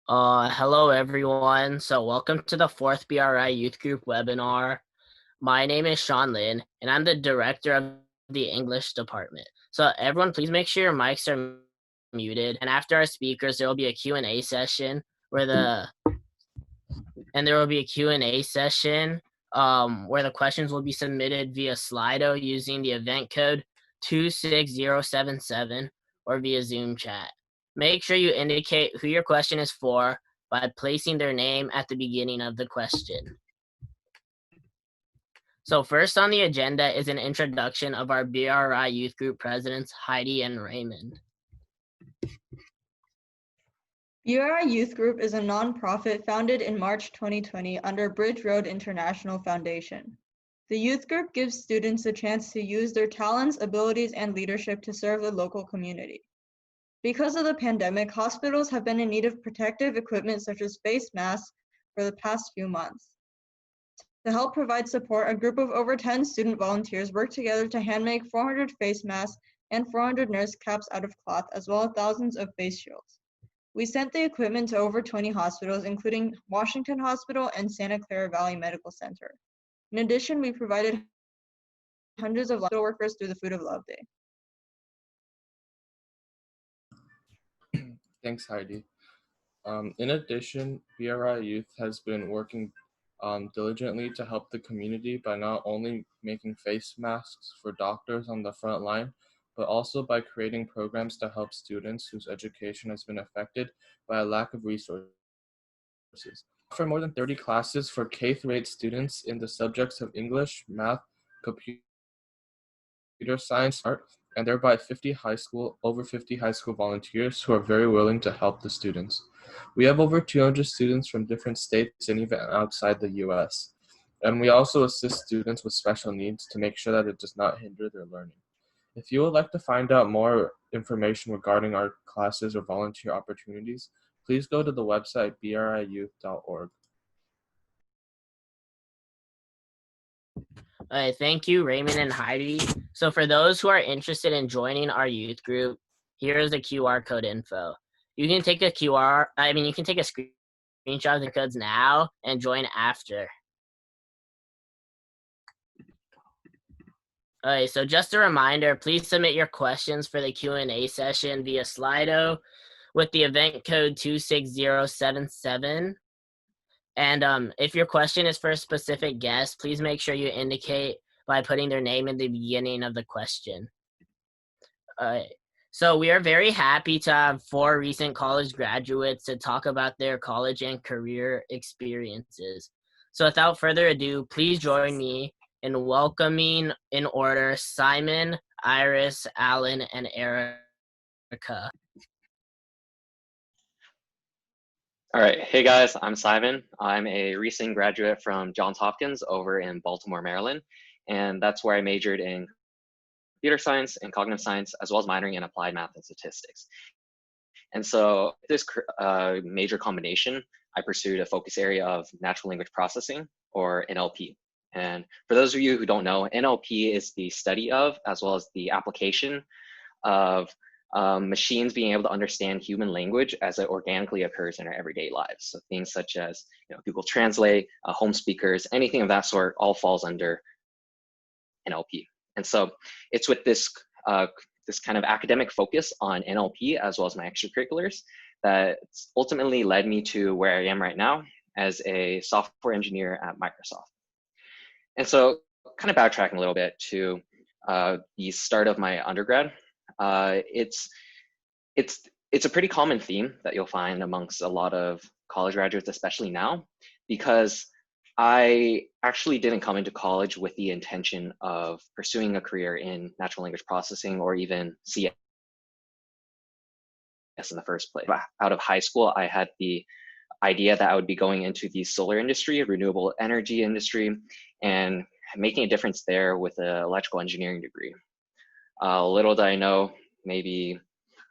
Hello everyone. So welcome to the fourth BRI Youth Group webinar. My name is Sean Lin, and I'm the director of the English department. So everyone, please make sure your mics are muted. And after our speakers, there will be a Q&A session where the questions will be submitted via Slido using the event code 26077 or via Zoom chat. Make sure you indicate who your question is for by placing their name at the beginning of the question. So first on the agenda is an introduction of our BRI Youth Group presidents, Heidi and Raymond. BRI Youth Group is a nonprofit founded in March 2020 under Bridge Road International Foundation. The youth group gives students a chance to use their talents, abilities, and leadership to serve the local community. Because of the pandemic, hospitals have been in need of protective equipment such as face masks for the past few months. To help provide support, a group of over 10 student volunteers worked together to handmake 400 face masks and 400 nurse caps out of cloth, as well as thousands of face shields. We sent the equipment to over 20 hospitals, including Washington Hospital and Santa Clara Valley Medical Center. In addition, we provided hundreds of hospital workers through the Food of Love Day. Thanks, Heidi. In addition, BRI Youth has been working diligently to help the community by not only making face masks for doctors on the front line, but also by creating programs to help students whose education has been affected by a lack of resources. We offer more than 30 classes for K-8 students in the subjects of English, math, computer science, art, and thereby over 50 high school volunteers who are very willing to help the students. We have over 200 students from different states and even outside the US. And we also assist students with special needs to make sure that it does not hinder their learning. If you would like to find out more information regarding our classes or volunteer opportunities, please go to the website briyouth.org. All right, thank you, Raymond and Heidi. So for those who are interested in joining our youth group, here is the QR code info. You can take a screenshot of the codes now and join after. All right, so just a reminder, please submit your questions for the Q&A session via Slido with the event code 26077. And if your question is for a specific guest, please make sure you indicate by putting their name in the beginning of the question. So we are very happy to have 4 recent college graduates to talk about their college and career experiences. So without further ado, please join me in welcoming in order Simon, Iris, Alan, and Erica. All right. Hey guys, I'm Simon. I'm a recent graduate from Johns Hopkins over in Baltimore, Maryland. And that's where I majored in computer science and cognitive science, as well as minoring in applied math and statistics. And so this major combination, I pursued a focus area of natural language processing, or NLP. And for those of you who don't know, NLP is the study of, as well as the application of machines being able to understand human language as it organically occurs in our everyday lives. So things such as Google Translate, home speakers, anything of that sort all falls under NLP. And so it's with this kind of academic focus on NLP as well as my extracurriculars that ultimately led me to where I am right now as a software engineer at Microsoft. And so kind of backtracking a little bit to the start of my undergrad, it's a pretty common theme that you'll find amongst a lot of college graduates, especially now, because I actually didn't come into college with the intention of pursuing a career in natural language processing or even CS in the first place. Out of high school, I had the idea that I would be going into the solar industry, renewable energy industry, and making a difference there with an electrical engineering degree. Little did I know, maybe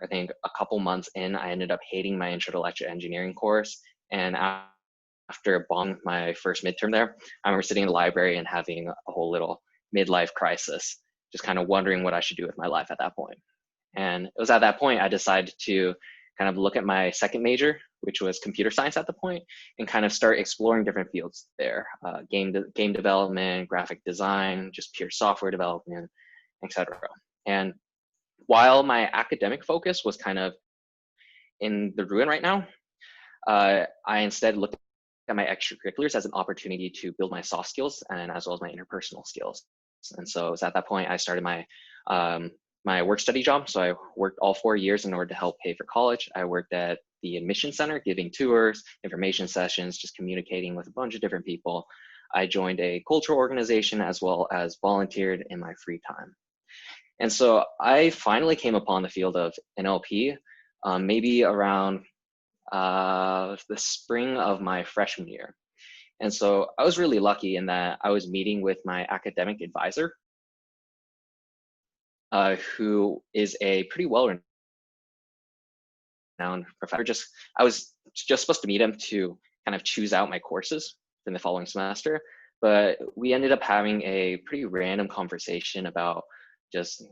I think a couple months in, I ended up hating my intro to electrical engineering course. And after bombing my first midterm there, I remember sitting in the library and having a whole little midlife crisis, just kind of wondering what I should do with my life at that point. And it was at that point I decided to kind of look at my second major, which was computer science at the point, and kind of start exploring different fields there, game development, graphic design, just pure software development, etc. And while my academic focus was kind of in the ruin right now, I instead looked at my extracurriculars as an opportunity to build my soft skills and as well as my interpersonal skills. And so it was at that point I started my my work study job. So I worked all 4 years in order to help pay for college. I worked at the admission center, giving tours, information sessions, just communicating with a bunch of different people. I joined a cultural organization as well as volunteered in my free time. And so I finally came upon the field of NLP maybe around the spring of my freshman year. And so I was really lucky in that I was meeting with my academic advisor, who is a pretty well-renowned professor. I was just supposed to meet him to kind of choose out my courses in the following semester, but we ended up having a pretty random conversation about just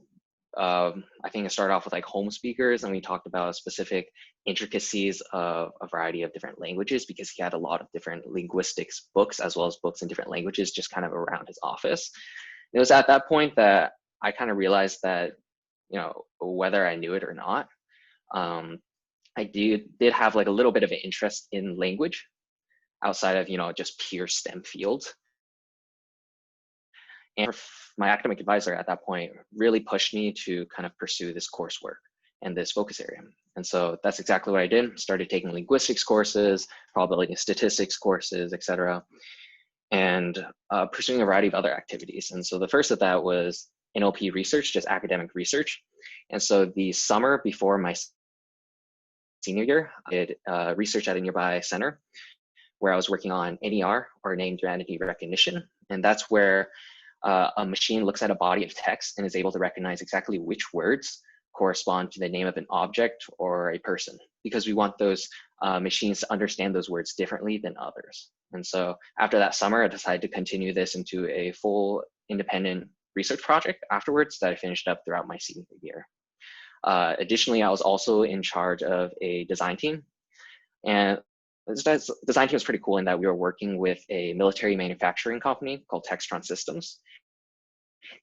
I think it started off with like home speakers, and we talked about specific intricacies of a variety of different languages because he had a lot of different linguistics books as well as books in different languages just kind of around his office. It was at that point that I kind of realized that, you know, whether I knew it or not, I did have like a little bit of an interest in language outside of, you know, just pure STEM fields. And my academic advisor at that point really pushed me to kind of pursue this coursework and this focus area. And so that's exactly what I did. Started taking linguistics courses, probability and statistics courses, etc., and pursuing a variety of other activities. And so the first of that was NLP research, just academic research. And so the summer before my senior year, I did research at a nearby center where I was working on NER, or named identity recognition. And that's where a machine looks at a body of text and is able to recognize exactly which words correspond to the name of an object or a person, because we want those machines to understand those words differently than others. And so after that summer, I decided to continue this into a full independent research project afterwards that I finished up throughout my senior year. Additionally, I was also in charge of a design team. And this design team was pretty cool in that we were working with a military manufacturing company called Textron Systems,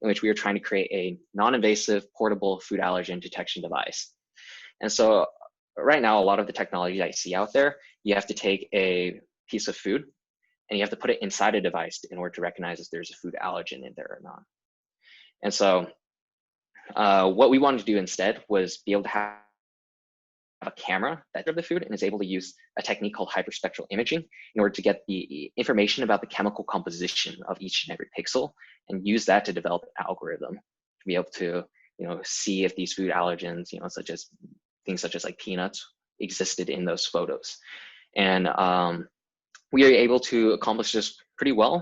in which we were trying to create a non-invasive portable food allergen detection device. And so right now, a lot of the technology I see out there, you have to take a piece of food and you have to put it inside a device in order to recognize if there's a food allergen in there or not. And so what we wanted to do instead was be able to have a camera that of the food and is able to use a technique called hyperspectral imaging in order to get the information about the chemical composition of each and every pixel and use that to develop an algorithm to be able to, you know, see if these food allergens, you know, such as things such as like peanuts existed in those photos. And we were able to accomplish this pretty well,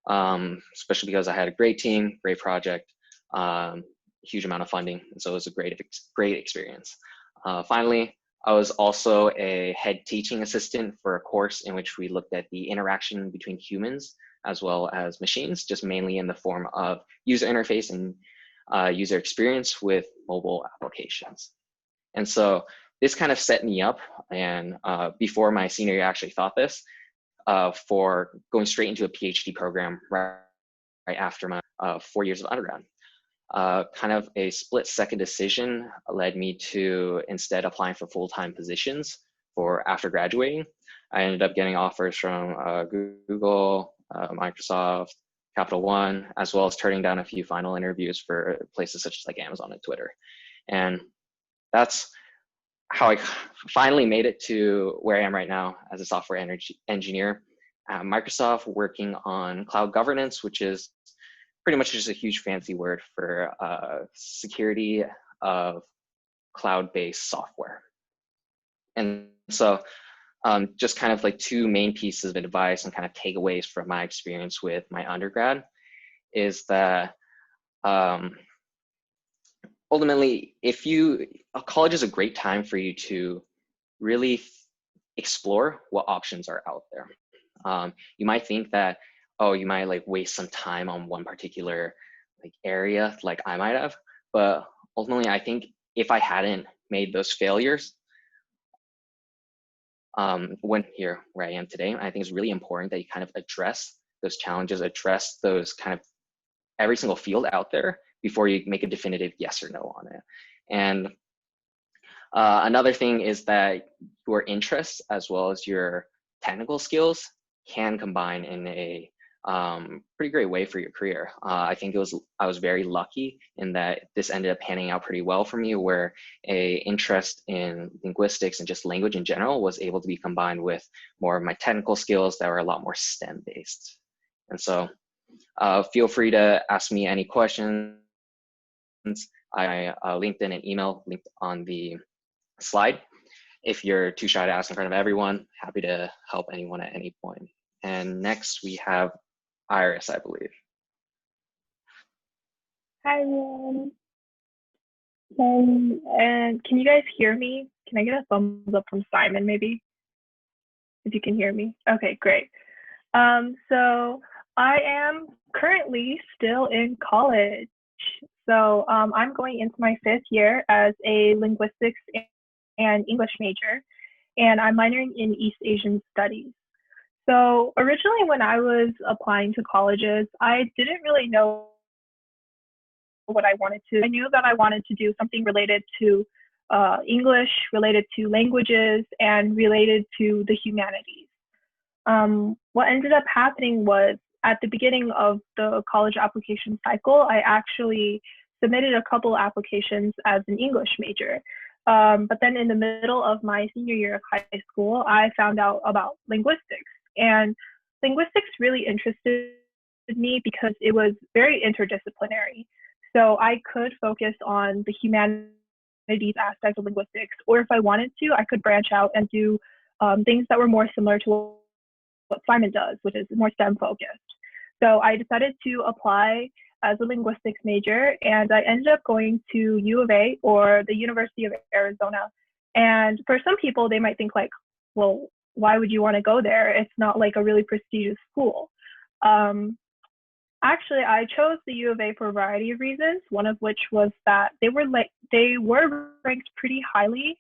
especially because I had a great team, great project, huge amount of funding. And so it was a great experience. Finally, I was also a head teaching assistant for a course in which we looked at the interaction between humans as well as machines, just mainly in the form of user interface and user experience with mobile applications. And so this kind of set me up, and before my senior year, I actually thought this, for going straight into a PhD program right after my 4 years of undergrad. Kind of a split-second decision led me to instead applying for full-time positions for after graduating. I ended up getting offers from Google, Microsoft, Capital One, as well as turning down a few final interviews for places such as like Amazon and Twitter. And that's how I finally made it to where I am right now as a software engineer at Microsoft, working on cloud governance, which is pretty much just a huge fancy word for security of cloud-based software. And so just kind of like two main pieces of advice and kind of takeaways from my experience with my undergrad is that ultimately, college is a great time for you to really explore what options are out there. You might think that, oh, you might like waste some time on one particular like area, like I might have, but ultimately I think if I hadn't made those failures, when here where I am today. I think it's really important that you kind of address those challenges, address those kind of every single field out there before you make a definitive yes or no on it. And another thing is that your interests as well as your technical skills can combine in a pretty great way for your career. I think I was very lucky in that this ended up panning out pretty well for me, where a interest in linguistics and just language in general was able to be combined with more of my technical skills that were a lot more STEM based. And so feel free to ask me any questions. I LinkedIn and email linked on the slide. If you're too shy to ask in front of everyone, happy to help anyone at any point. And next we have Iris, I believe. Hi, everyone. And can you guys hear me? Can I get a thumbs up from Simon, maybe? If you can hear me. Okay, great. So I am currently still in college. So I'm going into my 5th year as a linguistics and English major, and I'm minoring in East Asian studies. So originally when I was applying to colleges, I didn't really know what I wanted to. I knew that I wanted to do something related to English, related to languages, and related to the humanities. What ended up happening was at the beginning of the college application cycle, I actually submitted a couple applications as an English major. But then in the middle of my senior year of high school, I found out about linguistics. And linguistics really interested me because it was very interdisciplinary. So I could focus on the humanities aspect of linguistics, or if I wanted to, I could branch out and do things that were more similar to what Simon does, which is more STEM focused. So I decided to apply as a linguistics major, and I ended up going to U of A, or the University of Arizona. And for some people, they might think like, well, why would you want to go there? It's not like a really prestigious school. Actually, I chose the U of A for a variety of reasons, one of which was that they were ranked pretty highly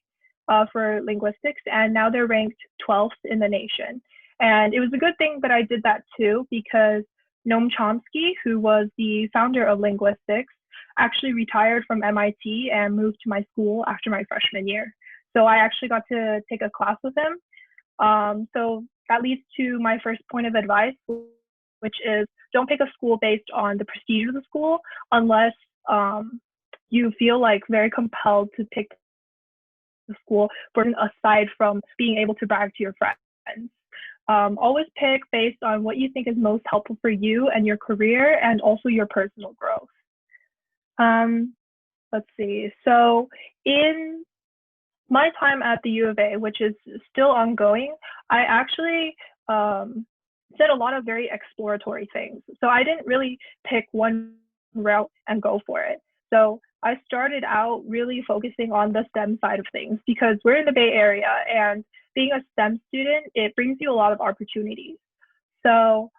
for linguistics, and now they're ranked 12th in the nation. And it was a good thing that I did that too, because Noam Chomsky, who was the founder of linguistics, actually retired from MIT and moved to my school after my freshman year. So I actually got to take a class with him. So that leads to my first point of advice, which is don't pick a school based on the prestige of the school unless you feel like very compelled to pick the school for aside from being able to brag to your friends. Always pick based on what you think is most helpful for you and your career and also your personal growth. Let's see. So in my time at the U of A, which is still ongoing, I actually did a lot of very exploratory things. So I didn't really pick one route and go for it. So I started out really focusing on the STEM side of things because we're in the Bay Area, and being a STEM student, it brings you a lot of opportunities. So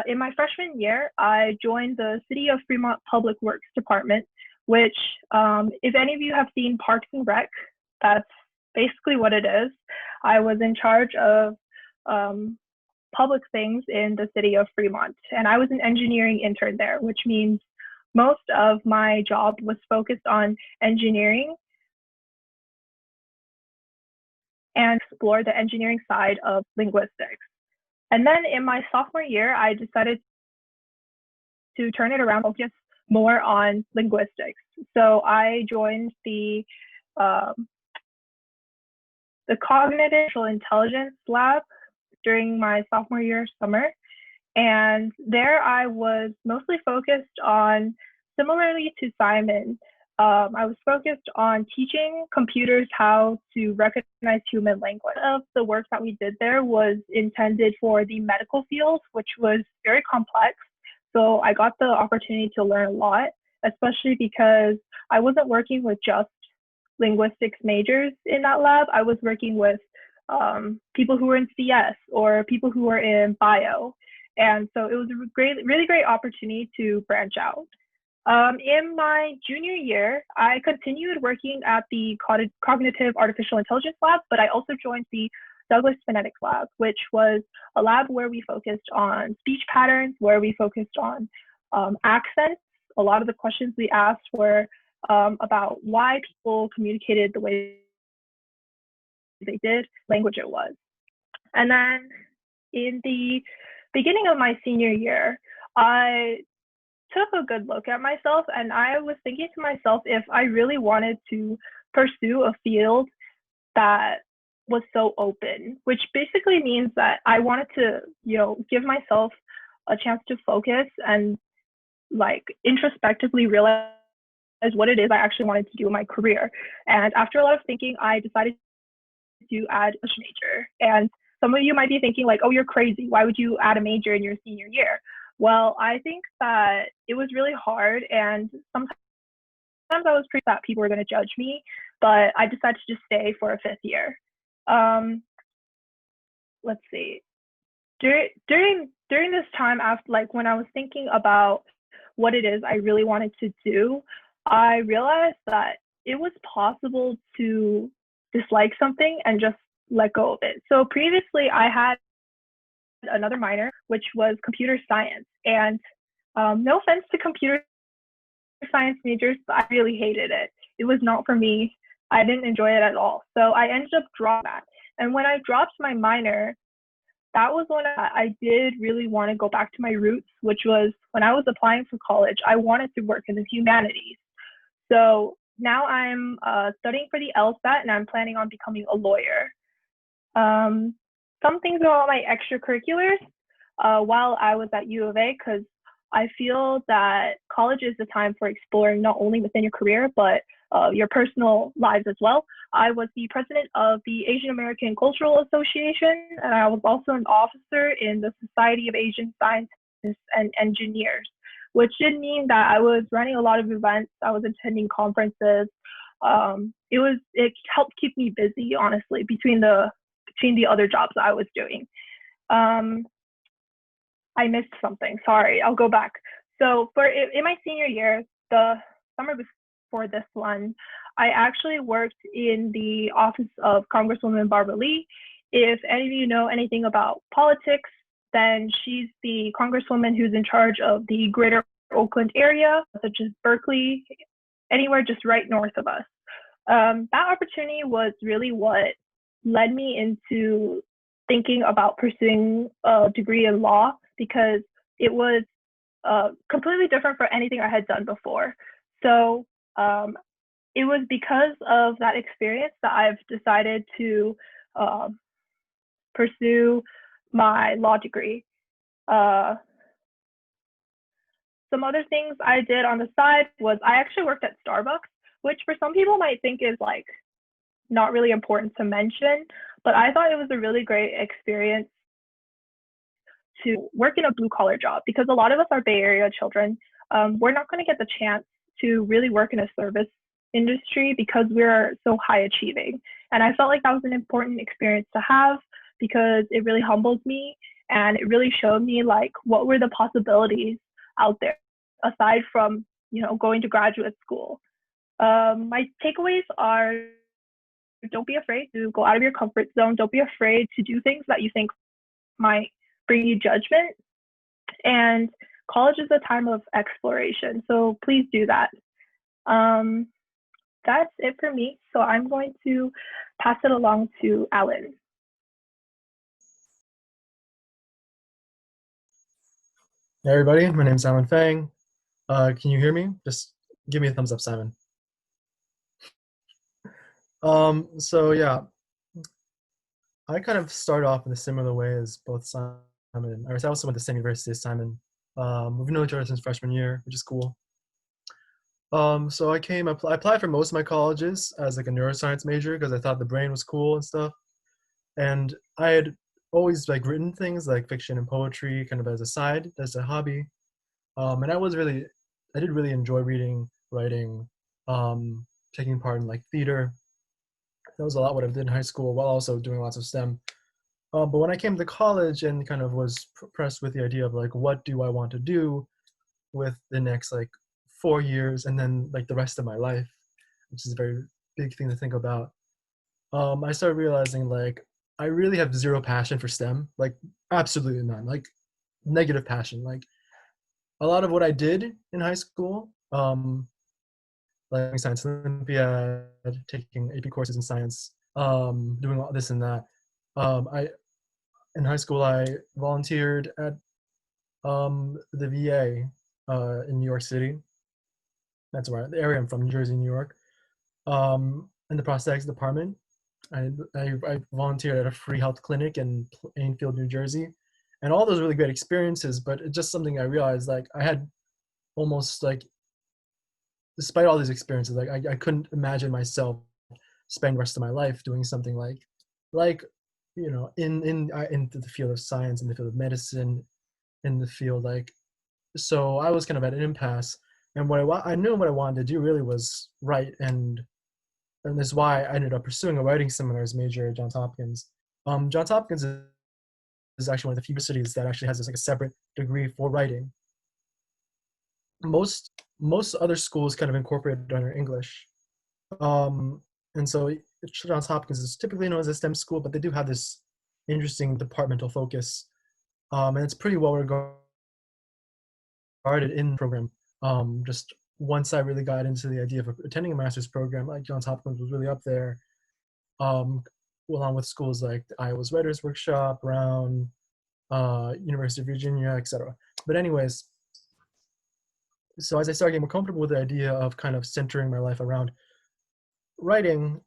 in my freshman year, I joined the City of Fremont Public Works Department, which if any of you have seen Parks and Rec, that's basically what it is. I was in charge of public things in the city of Fremont, and I was an engineering intern there, which means most of my job was focused on engineering and explore the engineering side of linguistics. And then in my sophomore year, I decided to turn it around, focus more on linguistics. So I joined the cognitive intelligence lab during my sophomore year summer. And there I was mostly focused on, similarly to Simon, I was focused on teaching computers how to recognize human language. Of the work that we did there was intended for the medical field, which was very complex. So I got the opportunity to learn a lot, especially because I wasn't working with just linguistics majors in that lab. I was working with people who were in CS or people who were in bio. And so it was a really great opportunity to branch out. In my junior year, I continued working at the Cognitive Artificial Intelligence Lab, but I also joined the Douglas Phonetics Lab, which was a lab where we focused on speech patterns, where we focused on accents. A lot of the questions we asked were about why people communicated the way they did, language it was. And then in the beginning of my senior year, I took a good look at myself, and I was thinking to myself if I really wanted to pursue a field that was so open, which basically means that I wanted to, give myself a chance to focus and like introspectively realize what it is I actually wanted to do in my career. And after a lot of thinking, I decided to add a major. And some of you might be thinking like, oh, you're crazy. Why would you add a major in your senior year? Well, I think that it was really hard, and sometimes I was pretty that people were going to judge me, but I decided to just stay for a 5th year. Let's see. During this time, after like when I was thinking about what it is I really wanted to do, I realized that it was possible to dislike something and just let go of it. So previously, I had another minor, which was computer science. And no offense to computer science majors, but I really hated it. It was not for me. I didn't enjoy it at all. So I ended up dropping that. And when I dropped my minor, that was when I did really want to go back to my roots, which was when I was applying for college, I wanted to work in the humanities. So now I'm studying for the LSAT, and I'm planning on becoming a lawyer. Some things about my extracurriculars while I was at U of A, because I feel that college is the time for exploring not only within your career, but your personal lives as well. I was the president of the Asian American Cultural Association, and I was also an officer in the Society of Asian Scientists and Engineers, which did mean that I was running a lot of events. I was attending conferences. It helped keep me busy, honestly, between the other jobs I was doing. I missed something. Sorry, I'll go back. So in my senior year, the summer before this one, I actually worked in the office of Congresswoman Barbara Lee. If any of you know anything about politics, then she's the congresswoman who's in charge of the greater Oakland area, such as Berkeley, anywhere just right north of us. That opportunity was really what led me into thinking about pursuing a degree in law, because it was completely different from anything I had done before. So it was because of that experience that I've decided to pursue my law degree. Some other things I did on the side was I actually worked at Starbucks, which for some people might think is like not really important to mention, but I thought it was a really great experience to work in a blue collar job, because a lot of us are Bay Area children. We're not going to get the chance to really work in a service industry because we're so high achieving. And I felt like that was an important experience to have, because it really humbled me, and it really showed me like what were the possibilities out there aside from, going to graduate school. My takeaways are: don't be afraid to go out of your comfort zone. Don't be afraid to do things that you think might bring you judgment. And college is a time of exploration, so please do that. That's it for me. So I'm going to pass it along to Alan. Hey everybody, my name is Alan Fang. Can you hear me? Just give me a thumbs up, Simon. So yeah, I kind of started off in a similar way as both Simon. I also went to the same university as Simon. We've known each other since freshman year, which is cool. So I applied for most of my colleges as like a neuroscience major because I thought the brain was cool and stuff. And I had always like written things like fiction and poetry kind of as a side, as a hobby. And I did really enjoy reading, writing, taking part in like theater. That was a lot what I did in high school while also doing lots of STEM. But when I came to college and kind of was pressed with the idea of like, what do I want to do with the next like 4 years and then like the rest of my life, which is a very big thing to think about. I started realizing like I really have zero passion for STEM, like absolutely none, like negative passion. Like a lot of what I did in high school, like science Olympiad, taking AP courses in science, doing all this and that. I in high school I volunteered at the VA in New York City. That's where the area I'm from, New Jersey, New York. In the prosthetics department, I volunteered at a free health clinic in Plainfield, New Jersey, and all those really great experiences. But it's just something I realized, like I had almost like, despite all these experiences, like I couldn't imagine myself spending the rest of my life doing something like you know, into the field of science, in the field of medicine, in the field like. So I was kind of at an impasse, and I knew what I wanted to do really was write, and that's why I ended up pursuing a writing seminars major at Johns Hopkins. Johns Hopkins is actually one of the few cities that actually has this like a separate degree for writing. Most other schools kind of incorporated under English, and so Johns Hopkins is typically known as a STEM school, but they do have this interesting departmental focus, and it's pretty well regarded in the program. Just once I really got into the idea of attending a master's program, like Johns Hopkins was really up there, along with schools like the Iowa's Writers Workshop, Brown, University of Virginia, etc. But anyways, so as I started getting more comfortable with the idea of kind of centering my life around writing,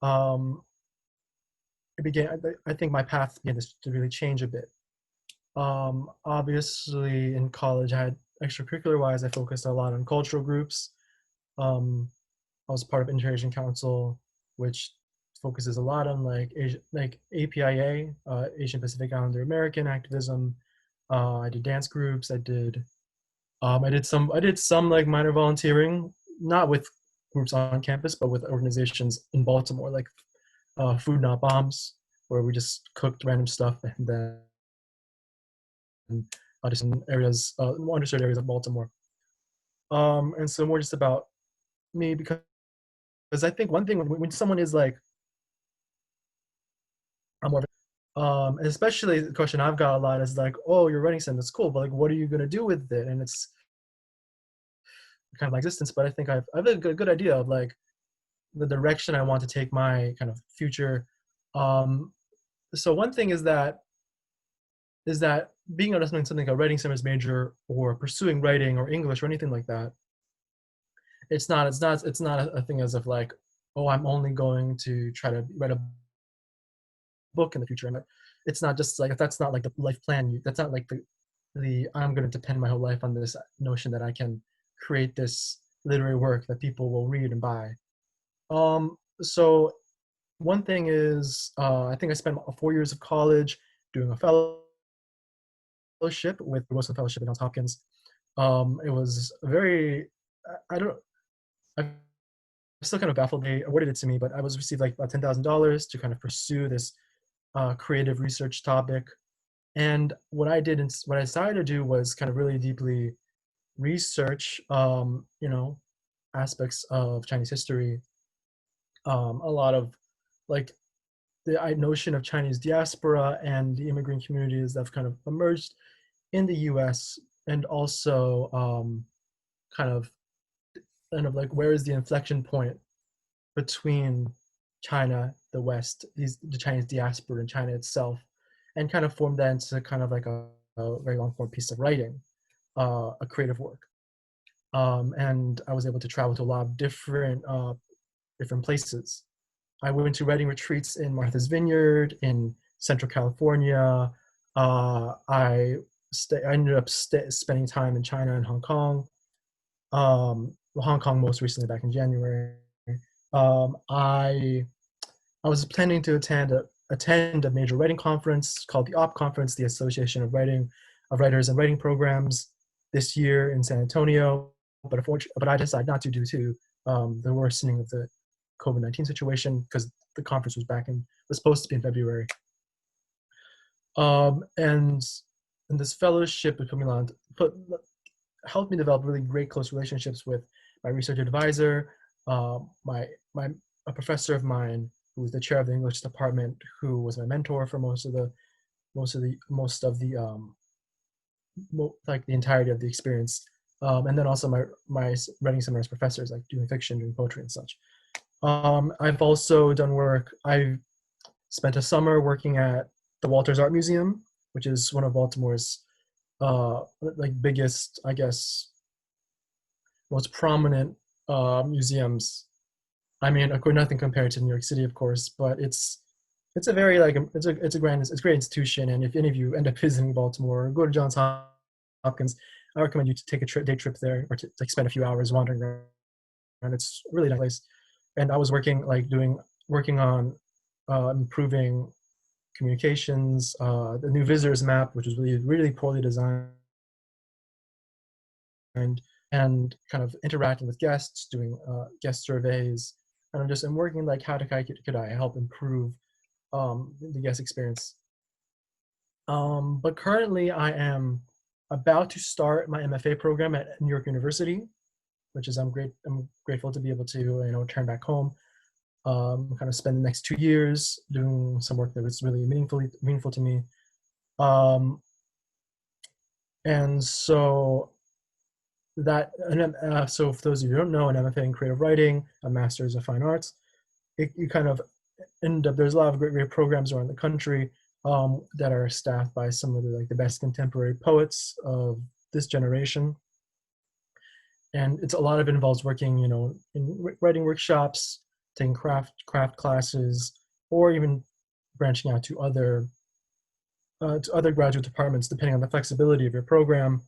it began. I think my path began to really change a bit. Obviously, in college, I had extracurricular wise, I focused a lot on cultural groups. I was part of Inter-Asian Council, which focuses a lot on like APIA, Asian Pacific Islander American activism. I did dance groups. I did some like minor volunteering, not with groups on campus, but with organizations in Baltimore, like Food Not Bombs, where we just cooked random stuff and then just in areas, underserved areas of Baltimore. And so more just about me, because I think one thing when someone is like, I'm more, and especially the question I've got a lot is like, oh, you're writing something that's cool, but like, what are you gonna do with it? And it's kind of my existence. But I think I've a good idea of like the direction I want to take my kind of future. So one thing is that being able to something like a writing seminars major or pursuing writing or English or anything like that, it's not a thing as of like, oh, I'm only going to try to write a book in the future. And it's not just like, that's not like the life plan. That's not like the I'm going to depend my whole life on this notion that I can create this literary work that people will read and buy. So one thing is, I think I spent 4 years of college doing a fellowship with the Wilson Fellowship at Johns Hopkins. It was very, I'm still kind of baffled they awarded it to me, but I was received like about $10,000 to kind of pursue this creative research topic. And what I decided to do was kind of really deeply research, aspects of Chinese history, a lot of like the notion of Chinese diaspora and the immigrant communities that have kind of emerged in the U.S. and also kind of like where is the inflection point between China, the West, the Chinese diaspora and China itself, and kind of form that into kind of like a very long form piece of writing, a creative work. And I was able to travel to a lot of different places. I went to writing retreats in Martha's Vineyard, in Central California. I ended up spending time in China and Hong Kong. Hong Kong most recently back in January. I was planning to attend a major writing conference called the OP Conference, the Association of Writers and Writing Programs, this year in San Antonio. But I decided not to due to the worsening of the COVID-19 situation, because the conference was supposed to be in February. And this fellowship helped me develop really great close relationships with my research advisor, a professor of mine who was the chair of the English department, who was my mentor for most of the like the entirety of the experience. And then also my writing seminars professors, like doing fiction, doing poetry and such. I've also done work. I've spent a summer working at the Walters Art Museum, which is one of Baltimore's like biggest, I guess, most prominent museums. I mean, of course, nothing compared to New York City, of course, but it's a very like it's a great institution. And if any of you end up visiting Baltimore, go to Johns Hopkins. I recommend you to take a day trip there, or to like spend a few hours wandering around. It's a really nice place. And I was working on improving communications, the new visitors map, which was really poorly designed, and kind of interacting with guests, doing guest surveys, and I'm working like how could I help improve the guest experience. But currently I am about to start my MFA program at New York University, which is I'm grateful to be able to return back home, kind of spend the next 2 years doing some work that was really meaningful to me. And so so for those of you who don't know, an MFA in creative writing, a master's of fine arts, you kind of end up, there's a lot of great programs around the country that are staffed by some of the best contemporary poets of this generation. And it's a lot of it involves working, in writing workshops, taking craft classes, or even branching out to other graduate departments, depending on the flexibility of your program,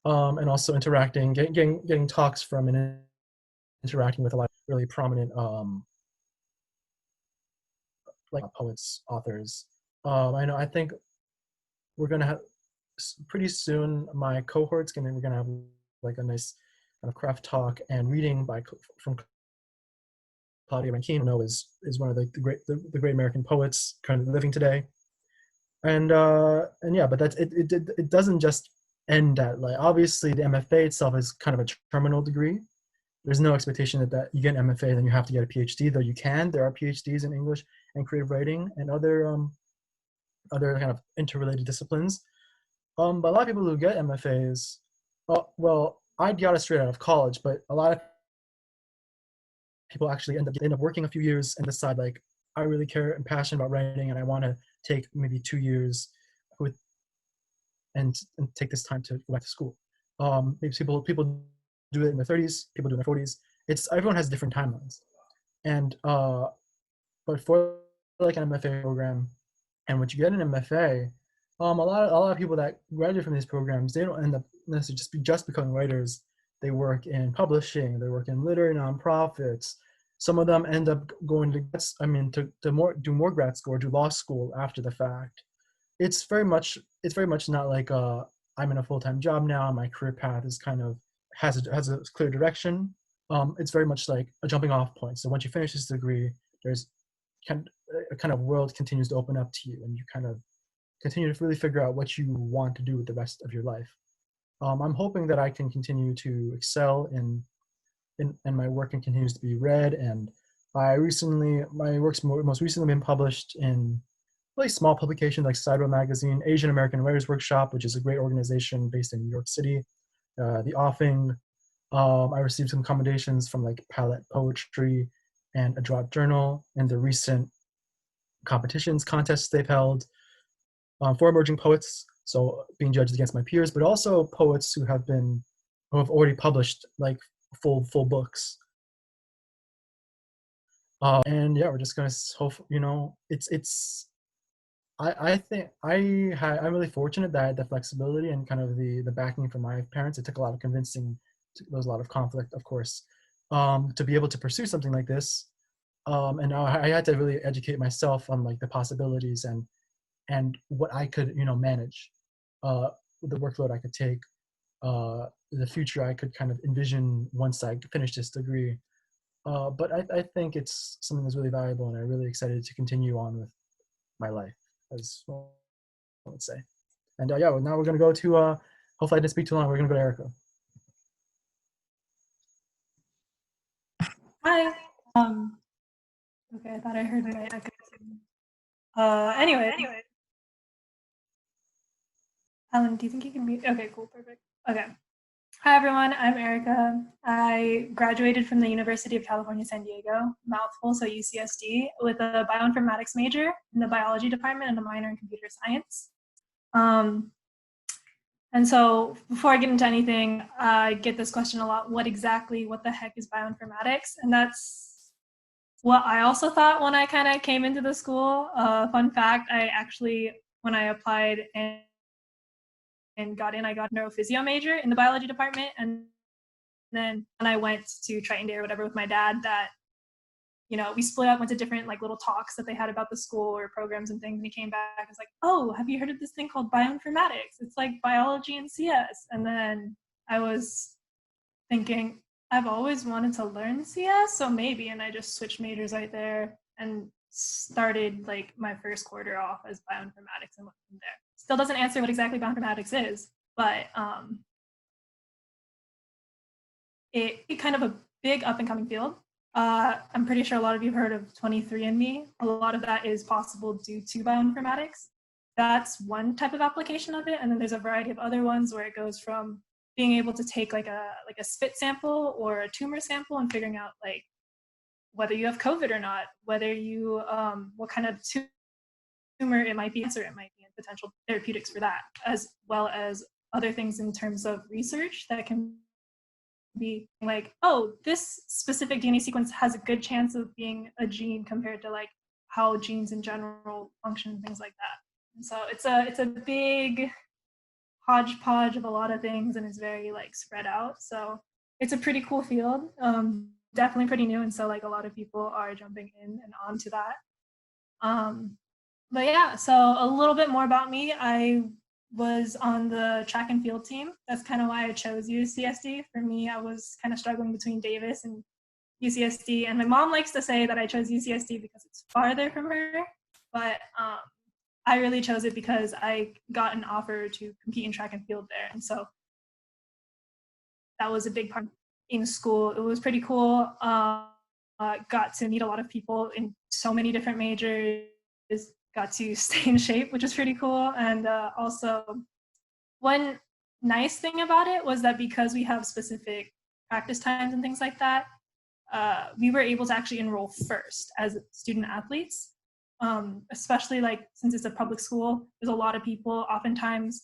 and also getting talks from and interacting with a lot of really prominent like poets, authors. I think we're gonna have pretty soon. My cohort's we're gonna have like a nice kind of craft talk and reading from Claudia Rankine, is one of the great American poets currently living today. And yeah, but that's it doesn't just end at, like, obviously the MFA itself is kind of a terminal degree. There's no expectation that you get an MFA then you have to get a PhD, though there are PhDs in English and creative writing and other kind of interrelated disciplines. But a lot of people who get MFAs, well, I got it straight out of college, but a lot of people actually end up working a few years and decide, like, I really care and passionate about writing, and I want to take maybe 2 years and take this time to go back to school. Maybe people do it in their 30s, people do it in their 40s. Everyone has different timelines, and but for like an MFA program, and once you get an MFA, a lot of people that graduate from these programs, they don't end up necessarily just becoming writers. They work in publishing, they work in literary nonprofits. Some of them end up going to do more grad school or do law school after the fact. It's very much not like I'm in a full-time job now, my career path is kind of has a clear direction. It's very much like a jumping off point. So once you finish this degree, there's a kind of world continues to open up to you, and you kind of continue to really figure out what you want to do with the rest of your life. I'm hoping that I can continue to excel and my work continues to be read. And my work's most recently been published in really small publications like Sidewell Magazine, Asian American Writers Workshop, which is a great organization based in New York City, The Offing. I received some commendations from like Palette Poetry and A Draught Journal in the recent contests they've held for emerging poets. So being judged against my peers, but also poets who have already published like full books. And yeah, we're just gonna hope, I think I'm really fortunate that I had the flexibility and kind of the backing from my parents. It took a lot of convincing. There was a lot of conflict, of course, to be able to pursue something like this. And I had to really educate myself on like the possibilities and what I could, manage, the workload I could take, the future I could kind of envision once I finish this degree. But I think it's something that's really valuable, and I'm really excited to continue on with my life, as well, I would say. And yeah, well, now we're going to go to, hopefully I didn't speak too long, we're going to go to Erica. Hi. Okay, I thought I heard my echo. Anyway. Alan, do you think you can mute? Okay, cool, perfect. Okay. Hi, everyone. I'm Erica. I graduated from the University of California, San Diego, mouthful, so UCSD, with a bioinformatics major in the biology department and a minor in computer science. And so before I get into anything, I get this question a lot, what the heck is bioinformatics? And that's what I also thought when I kind of came into the school. Fun fact, I actually, when I applied and got in, I got a neurophysio major in the biology department. And then when I went to Triton Day or whatever with my dad, that, you know, we split up, went to different like little talks that they had about the school or programs and things. And he came back and was like, oh, have you heard of this thing called bioinformatics? It's like biology and CS. And then I was thinking, I've always wanted to learn CS, so maybe, and I just switched majors right there and started like my first quarter off as bioinformatics and went from there. Still doesn't answer what exactly bioinformatics is, but it kind of a big up and coming field. I'm pretty sure a lot of you have heard of 23andMe. A lot of that is possible due to bioinformatics. That's one type of application of it, and then there's a variety of other ones where it goes from being able to take like a spit sample or a tumor sample and figuring out like whether you have COVID or not, whether you what kind of tumor it might be, cancer it might be, and potential therapeutics for that, as well as other things in terms of research that can be like, oh, this specific DNA sequence has a good chance of being a gene compared to like how genes in general function and things like that. And so it's a big hodgepodge of a lot of things, and it's very like spread out. So it's a pretty cool field. Definitely pretty new, and so like a lot of people are jumping in and onto that. But yeah, so a little bit more about me. I was on the track and field team. That's kind of why I chose UCSD. For me, I was kind of struggling between Davis and UCSD, and my mom likes to say that I chose UCSD because it's farther from her, but I really chose it because I got an offer to compete in track and field there, and so that was a big part in school. It was pretty cool. Got to meet a lot of people in so many different majors, got to stay in shape, which was pretty cool. And also, one nice thing about it was that because we have specific practice times and things like that, we were able to actually enroll first as student athletes. Especially like since it's a public school, there's a lot of people oftentimes,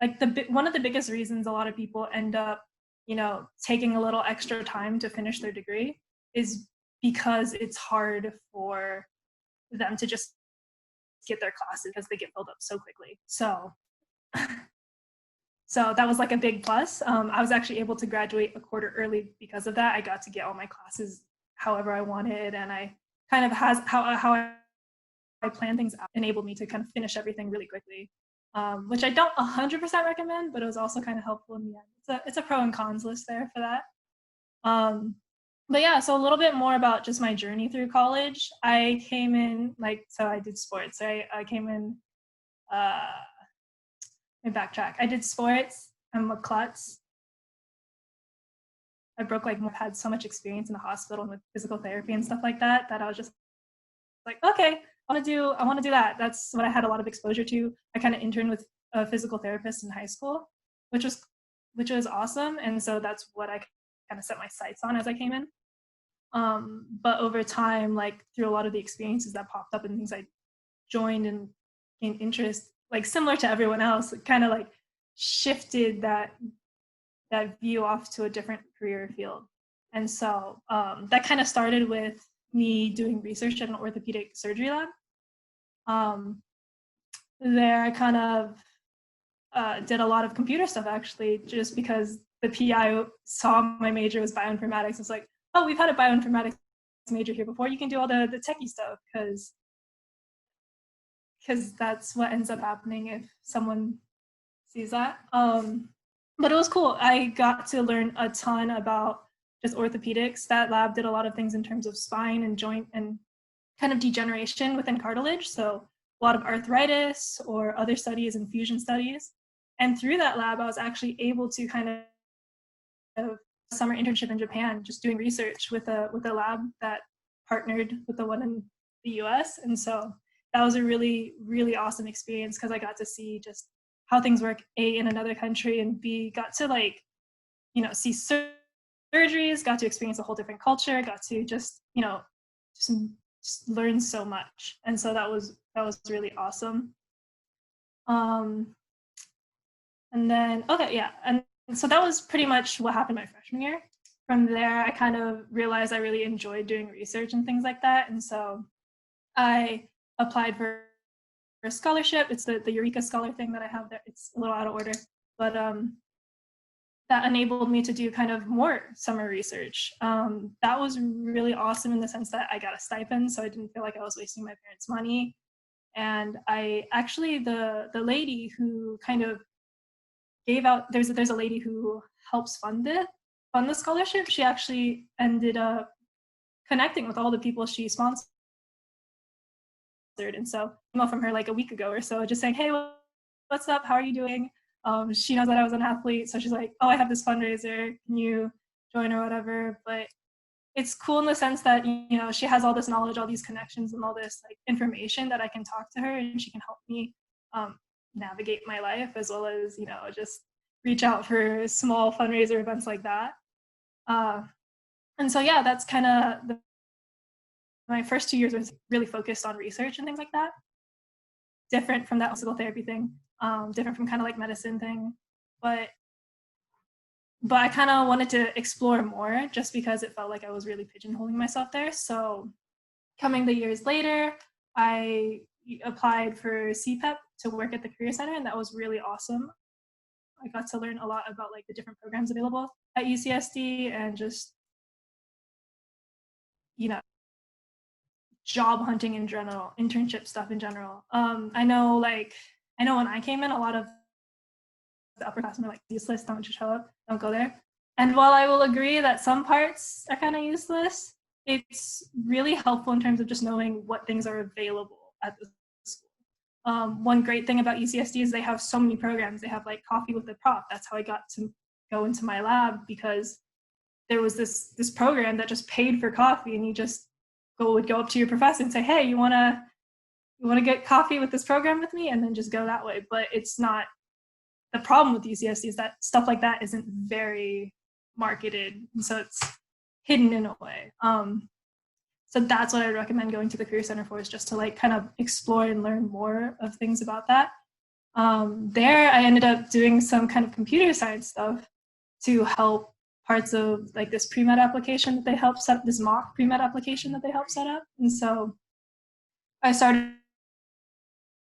like one of the biggest reasons a lot of people end up, you know, taking a little extra time to finish their degree is because it's hard for them to just get their classes because they get filled up so quickly. So that was like a big plus. I was actually able to graduate a quarter early because of that. I got to get all my classes however I wanted, and I kind of how I plan things out enabled me to kind of finish everything really quickly, which I don't 100% recommend, but it was also kind of helpful in the end. It's a pro and cons list there for that. But yeah, so a little bit more about just my journey through college. I came in so I did sports. I came in, let me backtrack. I did sports. I'm a klutz. I broke I've had so much experience in the hospital and with physical therapy and stuff like that, that I was just like, okay, I want to do that. That's what I had a lot of exposure to. I kind of interned with a physical therapist in high school, which was awesome. And so that's what I kind of set my sights on as I came in. But over time, like through a lot of the experiences that popped up and things I joined and gained interest, like similar to everyone else, it kind of like shifted that view off to a different career field. And so that kind of started with me doing research at an orthopedic surgery lab. There I kind of did a lot of computer stuff actually, just because the PI saw my major was bioinformatics. It's like, oh, we've had a bioinformatics major here before. You can do all the techie stuff because that's what ends up happening if someone sees that. But it was cool. I got to learn a ton about just orthopedics. That lab did a lot of things in terms of spine and joint and kind of degeneration within cartilage. So a lot of arthritis or other studies and fusion studies. And through that lab, I was actually able to kind of summer internship in Japan, just doing research with a lab that partnered with the one in the US. And so that was a really, really awesome experience because I got to see just how things work, A, in another country, and B, got to like, see surgeries, got to experience a whole different culture, got to just, just learn so much. And so that was really awesome. And then, okay, yeah. And so that was pretty much what happened my freshman year. From there, I kind of realized I really enjoyed doing research and things like that. And so I applied for a scholarship. It's the Eureka Scholar thing that I have there. It's a little out of order, but that enabled me to do kind of more summer research. That was really awesome in the sense that I got a stipend, so I didn't feel like I was wasting my parents' money. And I actually, the lady who kind of gave out, there's a lady who helps fund the scholarship. She actually ended up connecting with all the people she sponsored. And so I emailed from her like a week ago or so, just saying, hey, what's up? How are you doing? She knows that I was an athlete, so she's like, oh, I have this fundraiser. Can you join or whatever? But it's cool in the sense that, she has all this knowledge, all these connections, and all this like information that I can talk to her, and she can help me navigate my life, as well as, just reach out for small fundraiser events like that. And so, yeah, that's kind of my first 2 years was really focused on research and things like that. Different from that physical therapy thing, different from kind of like medicine thing, but I kind of wanted to explore more just because it felt like I was really pigeonholing myself there. So coming the years later, I applied for CPEP to work at the Career Center, and that was really awesome. I got to learn a lot about like the different programs available at UCSD and just, job hunting in general, internship stuff in general. I know when I came in, a lot of the upperclassmen are like, useless, don't show up, don't go there. And while I will agree that some parts are kind of useless, it's really helpful in terms of just knowing what things are available at the school. One great thing about UCSD is they have so many programs. They have like coffee with the prof. That's how I got to go into my lab, because there was this program that just paid for coffee, and you just would go up to your professor and say, hey, you want to get coffee with this program with me, and then just go that way. But it's not, the problem with UCSD is that stuff like that isn't very marketed, and so it's hidden in a way. So that's what I recommend going to the Career Center for, is just to like kind of explore and learn more of things about that. There I ended up doing some kind of computer science stuff to help parts of like this pre-med application that they helped set up, this mock pre-med application that they helped set up. And so I started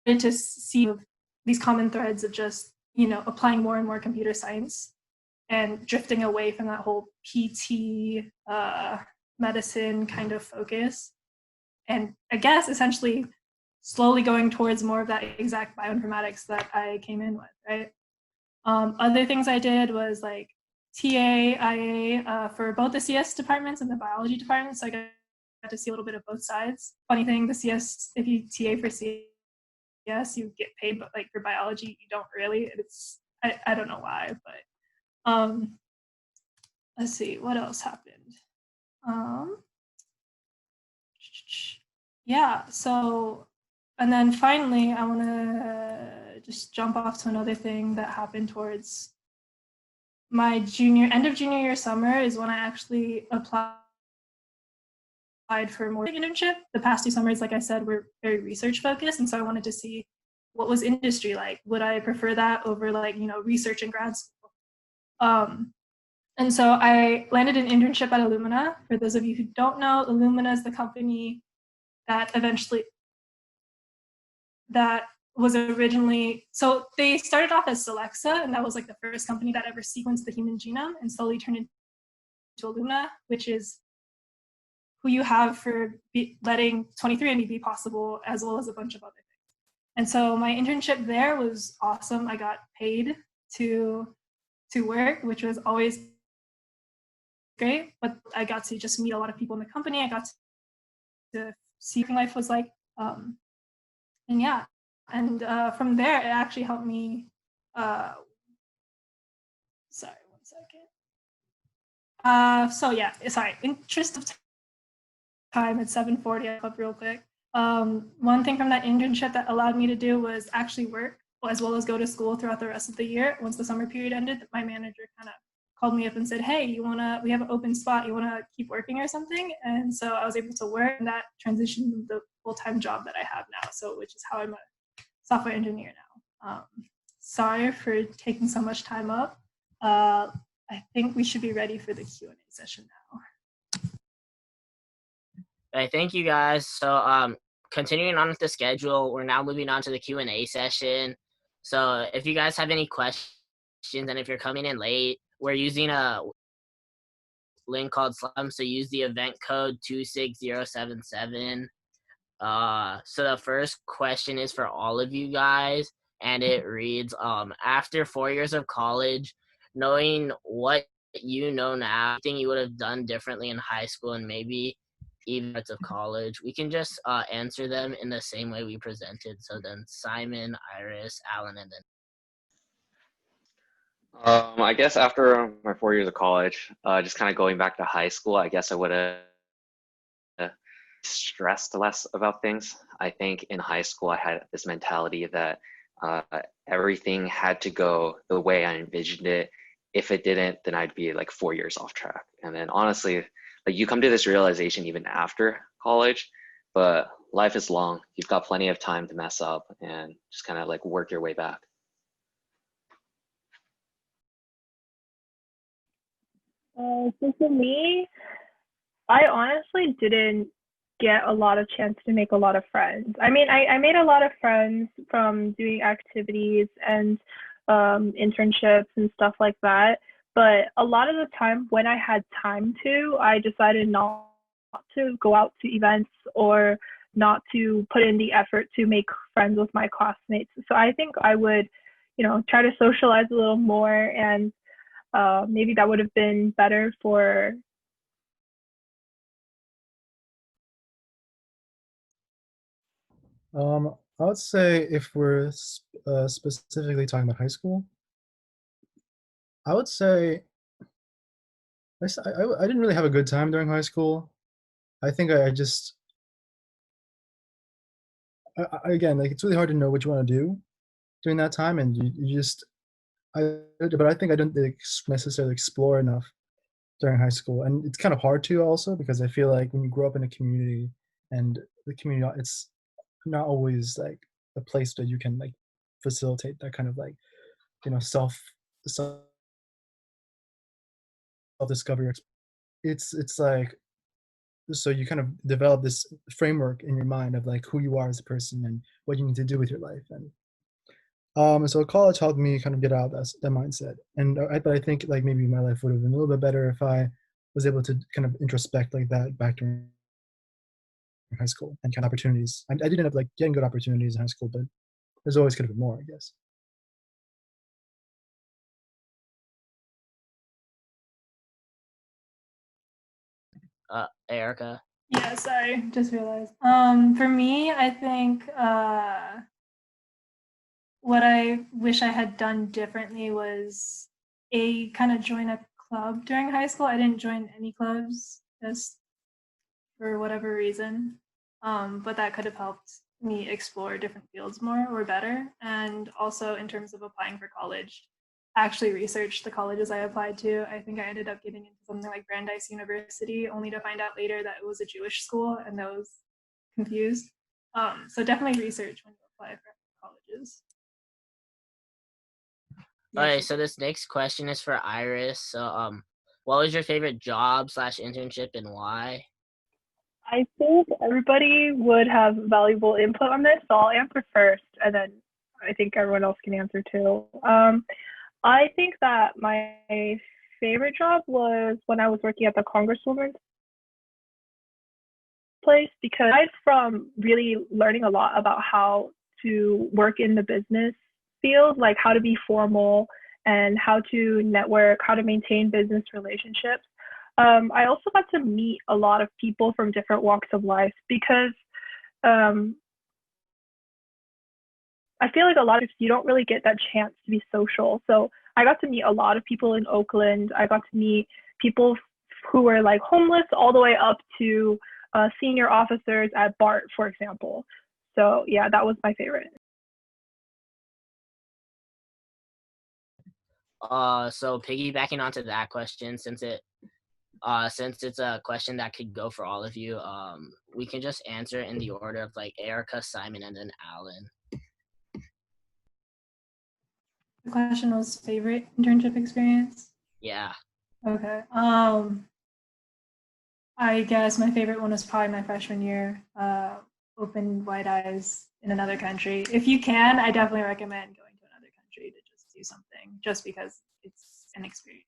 to see these common threads of just, applying more and more computer science and drifting away from that whole PT medicine kind of focus. And I guess essentially slowly going towards more of that exact bioinformatics that I came in with, right? Other things I did was like TA, IA for both the CS departments and the biology department, so I got to see a little bit of both sides. Funny thing, the CS, if you TA for CS, you get paid, but like for biology, you don't really. It's I don't know why, but let's see, what else happened? Yeah, so, and then finally, I want to just jump off to another thing that happened towards my end of junior year summer is when I actually applied for more internship. The past 2 summers, like I said, were very research focused, and so I wanted to see what was industry like. Would I prefer that over like, research in grad school? And so I landed an internship at Illumina. For those of you who don't know, Illumina is the company that was originally, so they started off as Solexa, and that was like the first company that ever sequenced the human genome, and slowly turned into Illumina, which is who you have for letting 23andMe be possible, as well as a bunch of other things. And so my internship there was awesome. I got paid to work, which was always great, but I got to just meet a lot of people in the company. I got to see what life was like. And yeah, and from there, it actually helped me, sorry, 1 second. So yeah, sorry, interest of time at 7:40. I'll up real quick. One thing from that internship that allowed me to do was actually work as well as go to school throughout the rest of the year. Once the summer period ended, my manager kind of called me up and said, "Hey, we have an open spot. You wanna keep working or something?" And so I was able to work, and that transitioned to the full-time job that I have now. So, which is how I'm a software engineer now. Sorry for taking so much time up. I think we should be ready for the Q&A session now. All right, thank you guys. So continuing on with the schedule, we're now moving on to the Q&A session. So if you guys have any questions and if you're coming in late, we're using a link called Slum, so use the event code 26077. So the first question is for all of you guys, and it reads, after 4 years of college, knowing what you know now, anything you would have done differently in high school and maybe even parts of college, we can just answer them in the same way we presented. So then Simon, Iris, Alan, and then I guess after my 4 years of college, just kind of going back to high school, I guess I would have stressed less about things. I think in high school, I had this mentality that everything had to go the way I envisioned it. If it didn't, then I'd be like 4 years off track. And then honestly, like you come to this realization even after college, but life is long. You've got plenty of time to mess up and just kind of like work your way back. So for me, I honestly didn't get a lot of chance to make a lot of friends. I mean, I made a lot of friends from doing activities and internships and stuff like that. But a lot of the time when I had time to, I decided not to go out to events or not to put in the effort to make friends with my classmates. So I think I would, try to socialize a little more, and maybe that would have been better for. I would say if we're specifically talking about high school, I would say I didn't really have a good time during high school. I think I just again, like, it's really hard to know what you want to do during that time, and you just but I think I didn't necessarily explore enough during high school, and it's kind of hard to also because I feel like when you grow up in a community and the community, it's not always like a place that you can like facilitate that kind of like self discovery. It's like, so you kind of develop this framework in your mind of like who you are as a person and what you need to do with your life. And so college helped me kind of get out that mindset. And but I think like maybe my life would have been a little bit better if I was able to kind of introspect like that back during high school and kind of opportunities. I didn't have like getting good opportunities in high school, but there's always could have been more, I guess. Erica. Yeah, sorry, just realized. For me, I think what I wish I had done differently was kind of join a club during high school. I didn't join any clubs just for whatever reason, but that could have helped me explore different fields more or better. And also in terms of applying for college, actually researched the colleges I applied to. I think I ended up getting into something like Brandeis University, only to find out later that it was a Jewish school, and I was confused. So definitely research when you apply for colleges. All right, so this next question is for Iris. So what was your favorite job / internship and why? I think everybody would have valuable input on this, so I'll answer first, and then I think everyone else can answer too. I think that my favorite job was when I was working at the Congresswoman's place, because aside from really learning a lot about how to work in the business field, like how to be formal and how to network, how to maintain business relationships, I also got to meet a lot of people from different walks of life, because I feel like a lot of you don't really get that chance to be social. So I got to meet a lot of people in Oakland. I got to meet people who were like homeless all the way up to senior officers at BART, for example. So yeah, that was my favorite. So piggybacking onto that question, since it's a question that could go for all of you, we can just answer in the order of like Erica, Simon, and then Alan. The question was favorite internship experience. Yeah. Okay. I guess my favorite one was probably my freshman year. Open wide eyes in another country. If you can, I definitely recommend going to another country to just do something, just because it's an experience.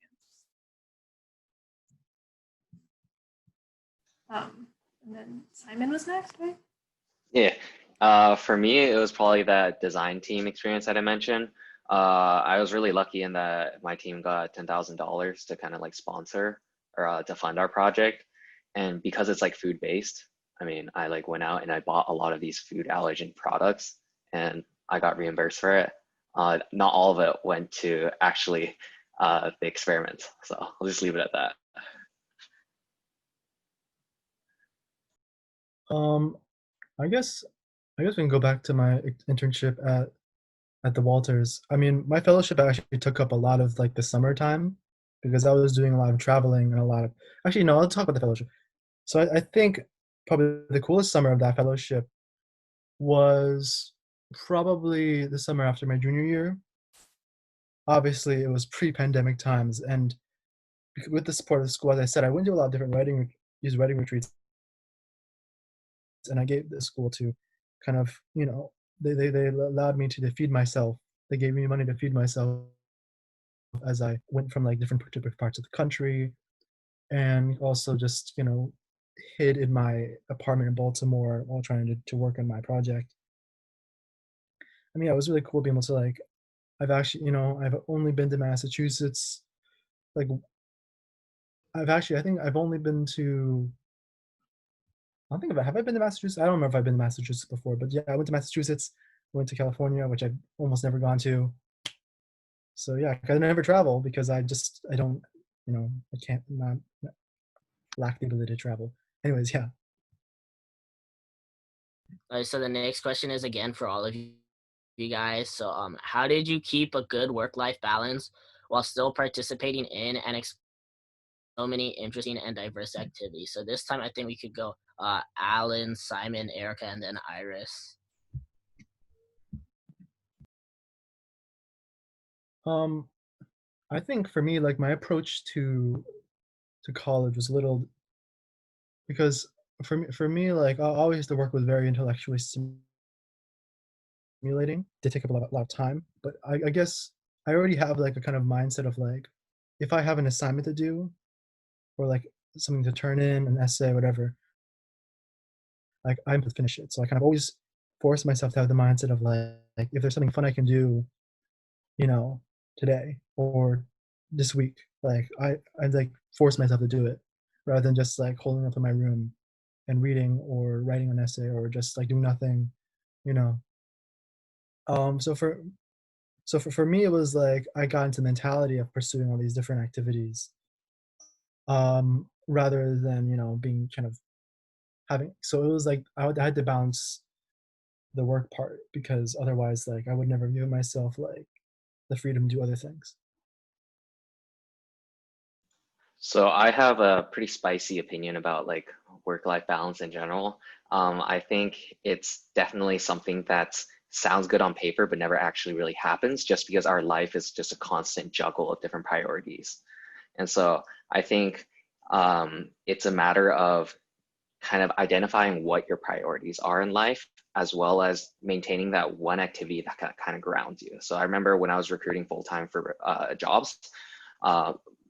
And then Simon was next, right? Yeah. For me, it was probably that design team experience that I mentioned. I was really lucky in that my team got $10,000 to kind of like sponsor or to fund our project. And because it's like food based, I mean, I like went out and I bought a lot of these food allergen products and I got reimbursed for it. Not all of it went to actually the experiment. So I'll just leave it at that. I guess we can go back to my internship at the Walters. I mean, my fellowship actually took up a lot of like the summertime because I was doing a lot of traveling and a lot of actually no, I'll talk about the fellowship. So I think probably the coolest summer of that fellowship was probably the summer after my junior year. Obviously, it was pre-pandemic times, and with the support of the school, as I said, I went to a lot of different writing retreats, and I gave the school to kind of, you know, they allowed me to feed myself. They gave me money to feed myself as I went from like different parts of the country, and also just, you know, hid in my apartment in Baltimore while trying to work on my project. I mean, yeah, it was really cool being able to like, I've actually, you know, I've only been to Massachusetts. Like, I think I've only been to, I don't think have I been to Massachusetts? I don't remember if I've been to Massachusetts before, but yeah, I went to Massachusetts, went to California, which I've almost never gone to. So yeah, I never travel because I don't, you know, I can't, not lack the ability to travel. Anyways, yeah. So the next question is again for all of you guys. So how did you keep a good work-life balance while still participating in and so many interesting and diverse activities? So this time I think we could go Alan, Simon, Erica, and then Iris. I think for me, like my approach to college was a little because for me, like always the work was very intellectually stimulating. Did take up a lot of time, but I guess I already have like a kind of mindset of like, if I have an assignment to do or like something to turn in, an essay, whatever, like I'm to finish it. So I kind of always force myself to have the mindset of like if there's something fun I can do, you know, today or this week, like I like force myself to do it rather than just like holding up in my room and reading or writing an essay or just like doing nothing, you know. So for me it was like I got into the mentality of pursuing all these different activities rather than, you know, being kind of having, so it was like I had to balance the work part because otherwise like I would never give myself like the freedom to do other things. So I have a pretty spicy opinion about like work-life balance in general. I think it's definitely something that sounds good on paper, but never actually really happens just because our life is just a constant juggle of different priorities. And so I think it's a matter of kind of identifying what your priorities are in life, as well as maintaining that one activity that kind of grounds you. So I remember when I was recruiting full-time for jobs,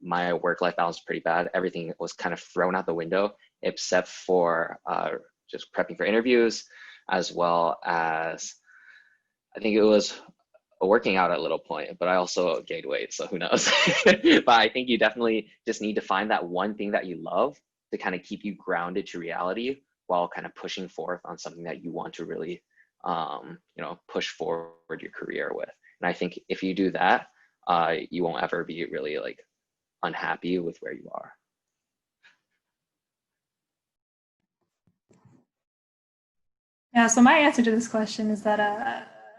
my work-life balance was pretty bad. Everything was kind of thrown out the window, except for just prepping for interviews, as well as I think it was working out at a little point, but I also gained weight, so who knows? But I think you definitely just need to find that one thing that you love to kind of keep you grounded to reality while kind of pushing forth on something that you want to really, you know, push forward your career with. And I think if you do that, you won't ever be really like unhappy with where you are. Yeah, so my answer to this question is that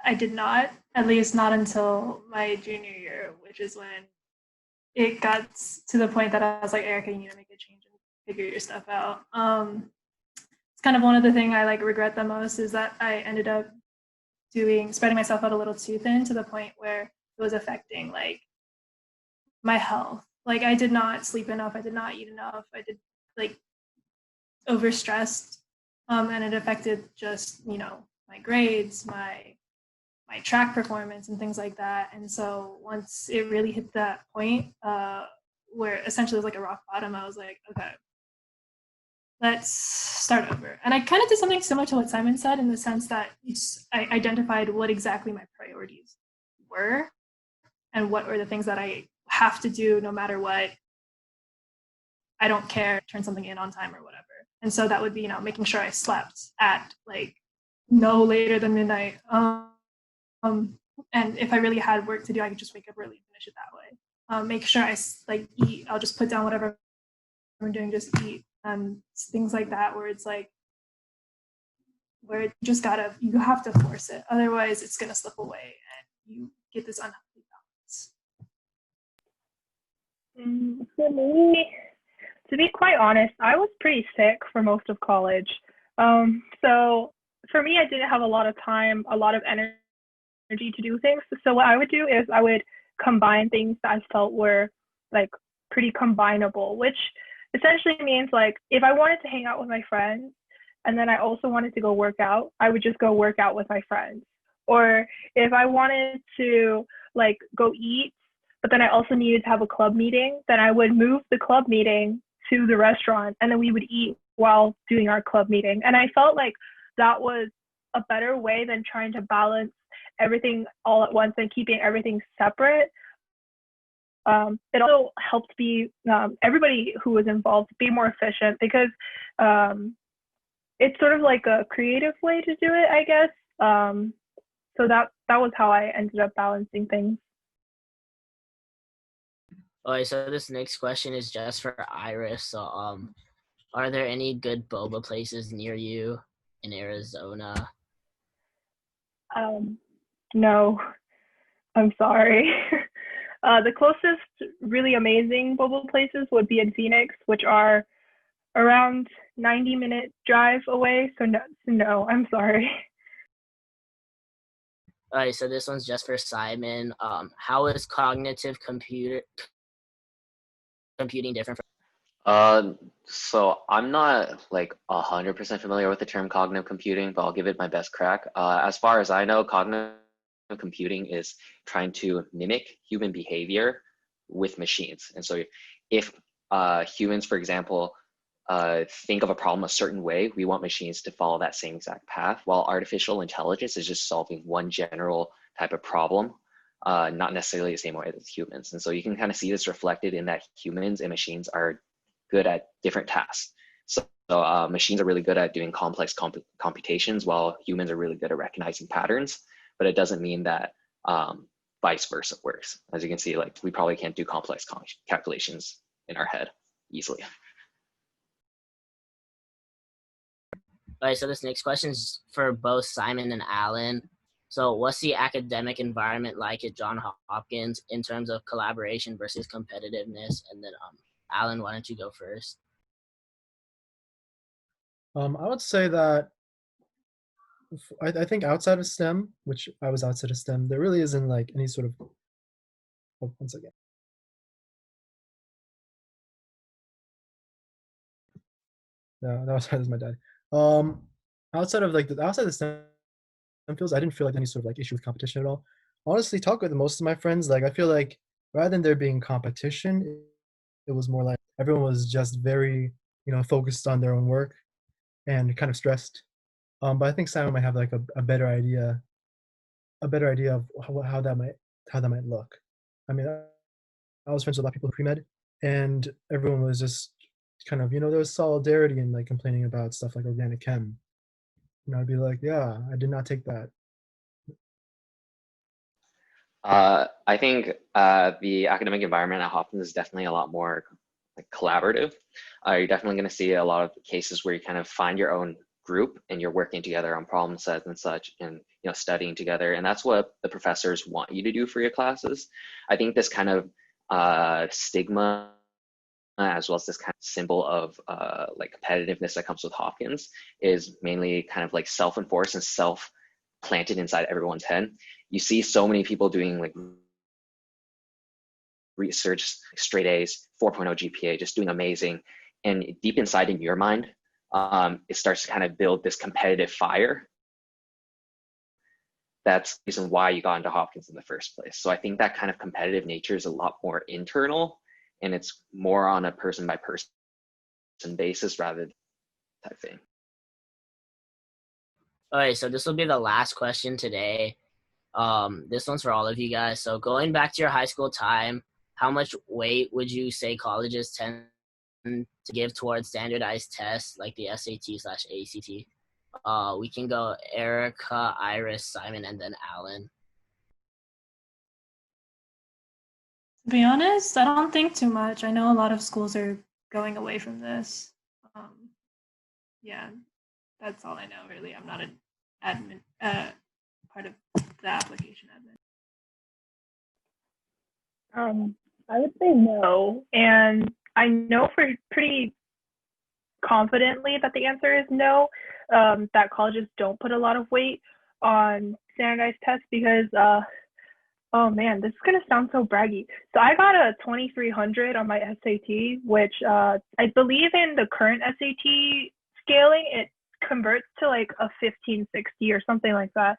I did not, at least not until my junior year, which is when it got to the point that I was like, Erica, you need to make a change and figure your stuff out. It's kind of one of the things I like regret the most is that I ended up spreading myself out a little too thin to the point where it was affecting like my health. Like I did not sleep enough, I did not eat enough, I did like overstressed, and it affected just my grades, my track performance, and things like that. And so once it really hit that point where essentially it was like a rock bottom, I was like, okay, let's start over. And I kind of did something similar to what Simon said in the sense that I identified what exactly my priorities were and what were the things that I have to do no matter what. I don't care, turn something in on time or whatever. And so that would be, making sure I slept at like no later than midnight. And if I really had work to do, I could just wake up early and finish it that way. Make sure I like eat. I'll just put down whatever I'm doing, just eat, and things like that, where it's like, where you have to force it. Otherwise, it's gonna slip away, and you get this unhealthy balance. For me, to be quite honest, I was pretty sick for most of college. So for me, I didn't have a lot of time, a lot of energy to do things. So what I would do is I would combine things that I felt were like pretty combinable, which essentially means like if I wanted to hang out with my friends and then I also wanted to go work out, I would just go work out with my friends. Or if I wanted to like go eat, but then I also needed to have a club meeting, then I would move the club meeting to the restaurant and then we would eat while doing our club meeting. And I felt like that was a better way than trying to balance everything all at once and keeping everything separate. It also helped everybody who was involved be more efficient because it's sort of like a creative way to do it, I guess. So that was how I ended up balancing things. Okay, so this next question is just for Iris. So, are there any good boba places near you in Arizona? No, I'm sorry. The closest really amazing boba places would be in Phoenix, which are around 90-minute drive away. So no, I'm sorry. All right, so this one's just for Simon. How is cognitive computing different from? So I'm not like 100% familiar with the term cognitive computing, but I'll give it my best crack. As far as I know, cognitive computing is trying to mimic human behavior with machines. And so if humans, for example, think of a problem a certain way, we want machines to follow that same exact path, while artificial intelligence is just solving one general type of problem, not necessarily the same way as humans. And so you can kind of see this reflected in that humans and machines are good at different tasks. So machines are really good at doing complex computations, while humans are really good at recognizing patterns, but it doesn't mean that vice versa works. As you can see, like we probably can't do complex calculations in our head easily. All right, so this next question is for both Simon and Alan. So what's the academic environment like at Johns Hopkins in terms of collaboration versus competitiveness? And then Alan, why don't you go first? I would say that I think outside of STEM, which I was outside of STEM, there really isn't like any sort of, oh, one second. No, that was my dad. Outside of outside of the STEM fields, I didn't feel like any sort of like issue with competition at all. Honestly, talk with most of my friends, like I feel like rather than there being competition, it was more like everyone was just very, focused on their own work and kind of stressed. But I think Simon might have like a better idea of how that might look. I mean, I was friends with a lot of people who pre-med, and everyone was just kind of, there was solidarity and like complaining about stuff like organic chem. I'd be like, yeah, I did not take that. I think the academic environment at Hopkins is definitely a lot more like collaborative. You're definitely going to see a lot of cases where you kind of find your own group and you're working together on problem sets and such, and studying together, and that's what the professors want you to do for your classes. I think this kind of stigma, as well as this kind of symbol of like competitiveness that comes with Hopkins, is mainly kind of like self-enforced and self-planted inside everyone's head. You see so many people doing like research, straight A's, 4.0 GPA, just doing amazing. And deep inside in your mind, it starts to kind of build this competitive fire. That's the reason why you got into Hopkins in the first place. So I think that kind of competitive nature is a lot more internal, and it's more on a person by person basis rather than type thing. Okay, so this will be the last question today. This one's for all of you guys. So going back to your high school time, how much weight would you say colleges tend to give towards standardized tests like the SAT/ACT? We can go Erica, Iris, Simon, and then Alan. To be honest, I don't think too much. I know a lot of schools are going away from this. Yeah, that's all I know, really. I'm not an admin, part of the application admin. I would say no, and I know for pretty confidently that the answer is no, that colleges don't put a lot of weight on standardized tests because, oh man, this is going to sound so braggy. So I got a 2300 on my SAT, which I believe in the current SAT scaling, it converts to like a 1560 or something like that.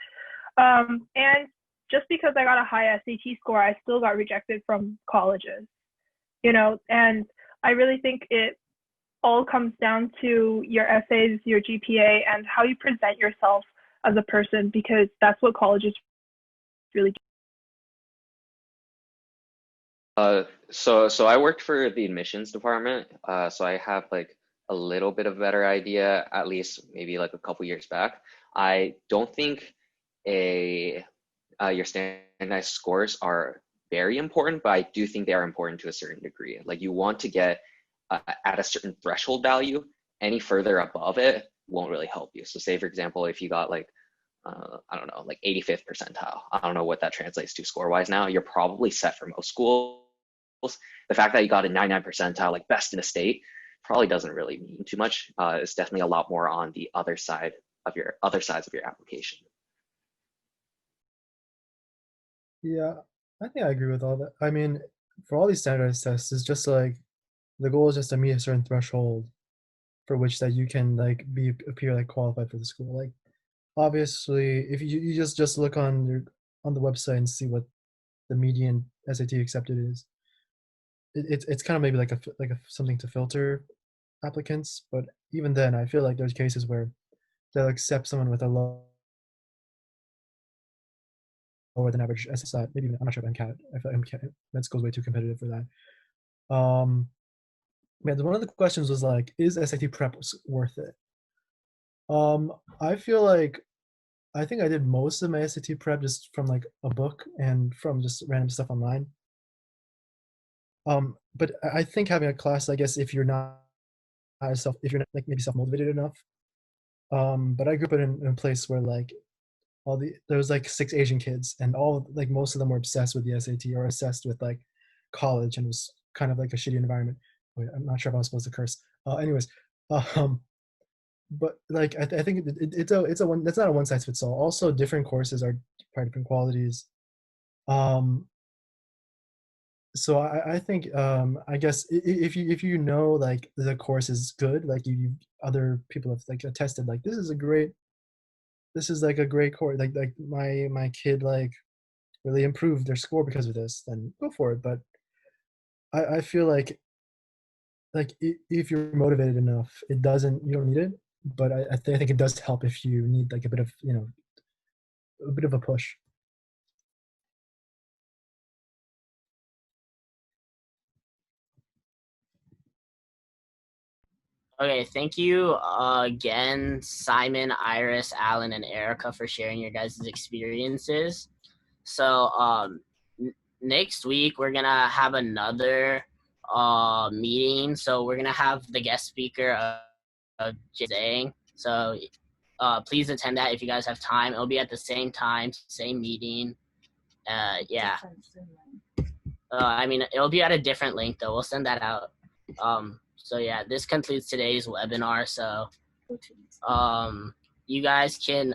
And just because I got a high SAT score, I still got rejected from colleges, and I really think it all comes down to your essays, your GPA, and how you present yourself as a person, because that's what colleges really do. So I worked for the admissions department, so I have like a little bit of a better idea, at least maybe like a couple years back. I don't think your standardized scores are very important, but I do think they are important to a certain degree. Like you want to get at a certain threshold value. Any further above it won't really help you. So say, for example, if you got like, I don't know, like 85th percentile, I don't know what that translates to score-wise now, you're probably set for most schools. The fact that you got a 99 percentile, like best in the state, probably doesn't really mean too much. It's definitely a lot more on the other sides of your application. Yeah, I think I agree with all that. I mean, for all these standardized tests, it's just like the goal is just to meet a certain threshold for which that you can like appear like qualified for the school. Like obviously, if you just look on the website and see what the median SAT accepted is, it's kind of maybe like a something to filter applicants. But even then, I feel like there's cases where they'll accept someone with a lower than average SSI. Maybe even, I'm not sure about MCAT. I feel like MCAT med school is way too competitive for that. Yeah, one of the questions was like, is SAT prep worth it? I feel like I think I did most of my SAT prep just from like a book and from just random stuff online. But I think having a class, I guess, if you're not like maybe self-motivated enough. But I grew up in a place where like there was like 6 Asian kids, and most of them were obsessed with the SAT or obsessed with like college, and it was kind of like a shitty environment. Wait, I'm not sure if I was supposed to curse. Anyways, but like I think it's a one that's not a one size fits all. Also, different courses are different qualities. So I think I guess if you know like the course is good, like other people have like attested like this is like a great course, like my kid like really improved their score because of this, then go for it. But I feel like if you're motivated enough, you don't need it. But I think it does help if you need like a bit of a push. Okay, thank you again, Simon, Iris, Alan, and Erica for sharing your guys' experiences. So next week we're gonna have another meeting. So we're gonna have the guest speaker of Zhang. So please attend that if you guys have time. It'll be at the same time, same meeting. Yeah. I mean, it'll be at a different link though. We'll send that out. So yeah, this concludes today's webinar. So you guys can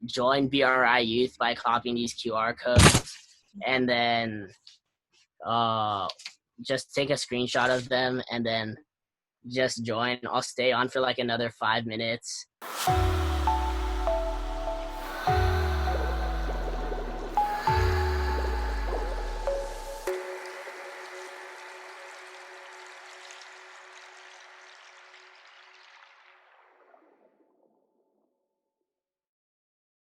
join BRI Youth by copying these QR codes, and then just take a screenshot of them and then just join. I'll stay on for like another 5 minutes.